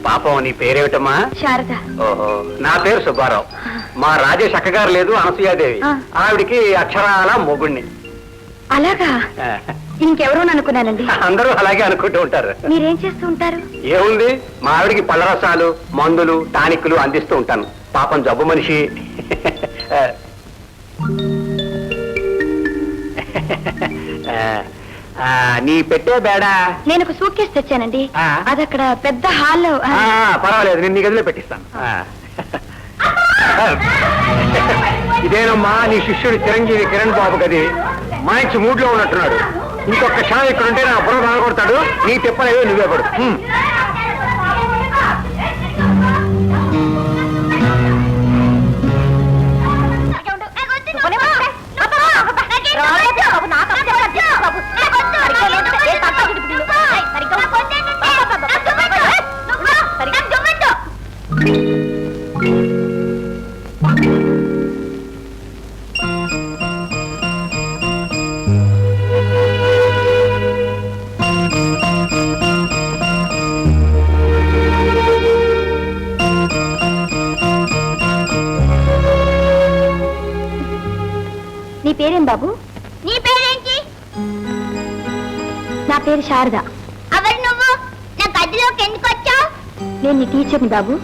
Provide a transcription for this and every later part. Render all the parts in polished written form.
పాపం నీ పేరేమిటమ్మా? శారద. ఓహో, నా పేరు సుబ్బారావు. మా రాజేష్ అక్కగారు లేదు, అనసూయాదేవి. ఆవిడికి అక్షరాల మొగుణ్ణి. అలాగా? ఇంకెవరో అనుకున్నానండి. అందరూ అలాగే అనుకుంటూ ఉంటారు. మీరేం చేస్తూ ఉంటారు? ఏముంది, మా ఆవిడికి పళ్ళ రసాలు, మందులు, టానిక్లు అందిస్తూ ఉంటాను. పాపం జబ్బు మనిషి. నీ పెట్టే బేడా? నేను ఒక సూట్ కేసు తెచ్చానండి. అది అక్కడ పెద్ద హాల్లో. పర్వాలేదు, నేను నీ గదిలో పెట్టిస్తాను. ఇదేనమ్మా నీ శిష్యుడు చిరంజీవి కిరణ్ బాబు గది. మంచి మూడ్ లో ఉన్నట్టున్నాడు. ఇంకొక క్షణం ఇక్కడ ఉంటే నా బుర్ర బాగొడతాడు. నీ తిప్పలేవే నువ్వే పడు. నీ పేరేం బాబు? నీ పేరేంటి? నా పేరు శారద. ఎవరు నువ్వు? నా గదిలోకి ఎందుకు వచ్చావు? నేను నీ టీచర్ని బాబు.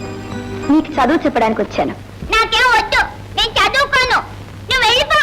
నీకు చదువు చెప్పడానికి వచ్చాను. నాకేం వద్దు, నేను చదువుకోను. నువ్వు వెళ్ళిపో.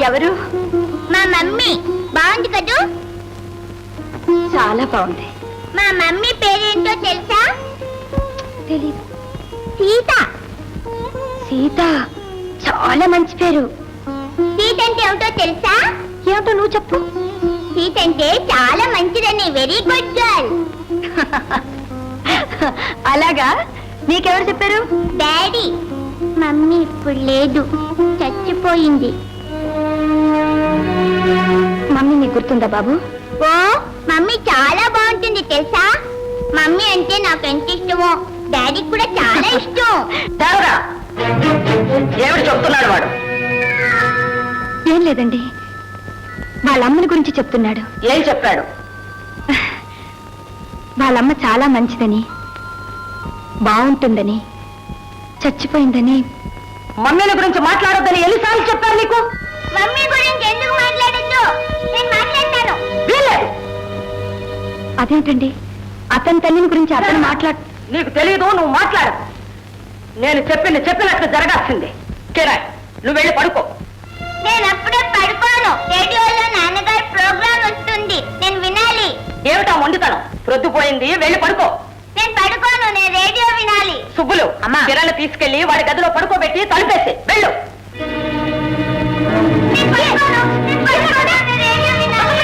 ఎవరు? మా మమ్మీ. బాగుంది కదూ? చాలా బాగుంది. మా మమ్మీ పేరేంటో తెలుసా? తెలీదు. సీత. సీత చాలా మంచి పేరు. సీత అంటే ఏమిటో తెలుసా? ఏమిటో నువ్వు చెప్పు. సీత అంటే చాలా మంచిదని. Very good girl. అలాగా? నీకెవరు చెప్పారు? డాడీ. మమ్మీ ఇప్పుడు లేదు, చచ్చిపోయింది. మమ్మీ నీకు గుర్తుందా బాబు? ఓ, మమ్మీ చాలా బాగుంటుంది తెలుసా? మమ్మీ అంటే నాకు ఎంత ఇష్టమో డాడీకి కూడా చాలా ఇష్టం. ఏమిటి చెప్తున్నాడు వాడు? ఏం లేదండి, వాళ్ళ అమ్మని గురించి చెప్తున్నాడు. ఏం చెప్పాడు? వాళ్ళమ్మ చాలా మంచిదని, బాగుంటుందని, చచ్చిపోయిందని. మమ్మీల గురించి మాట్లాడొద్దని ఎన్నిసార్లు చెప్పారు నీకు? మమ్మీ గురించి ఎందుకు మాట్లాడద్దు? నేను మాట్లాడతాను. అదేంటండి, అతని తల్లిని గురించి అతను నీకు తెలియదు, నువ్వు మాట్లాడు. నేను చెప్పినట్లు జరగాల్సిందే. కిరణ్, నువ్వు వెళ్ళి పడుకో. నేను అప్పుడే పడుకోను. రేడియోలో నాన్నగారి ప్రోగ్రాం వస్తుంది, నేను వినాలి. ఏమిటా మొండితనం? ప్రొద్దుపోయింది, వెళ్ళి పడుకో. నేను పడుకోను, నేను రేడియో వినాలి. సుబ్బులు, కిరణ్ తీసుకెళ్లి వాడి గదిలో పడుకోబెట్టి తలుపేసి వెళ్ళు. నేను పడుకోను, నేను పడుకోను, నేను రేడియో వినాలి.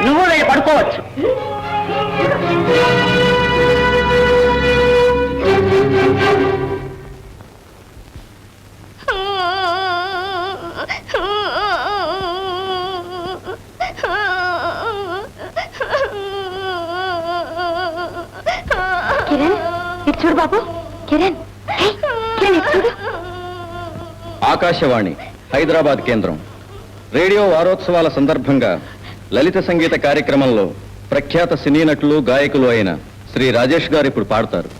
నువ్వు వెళ్ళి పడుకోవచ్చు. కిరణ్, ఇటు చూడు బాబు. కిరణ్, కిరణ్ ఇటు చూడు. ఆకాశవాణి హైదరాబాద్ కేంద్రం రేడియో వారోత్సవాల సందర్భంగా లలిత సంగీత కార్యక్రమంలో ప్రఖ్యాత సినీ నటులు, గాయకులు అయిన శ్రీ రాజేష్ గారు ఇప్పుడు పాడతారు.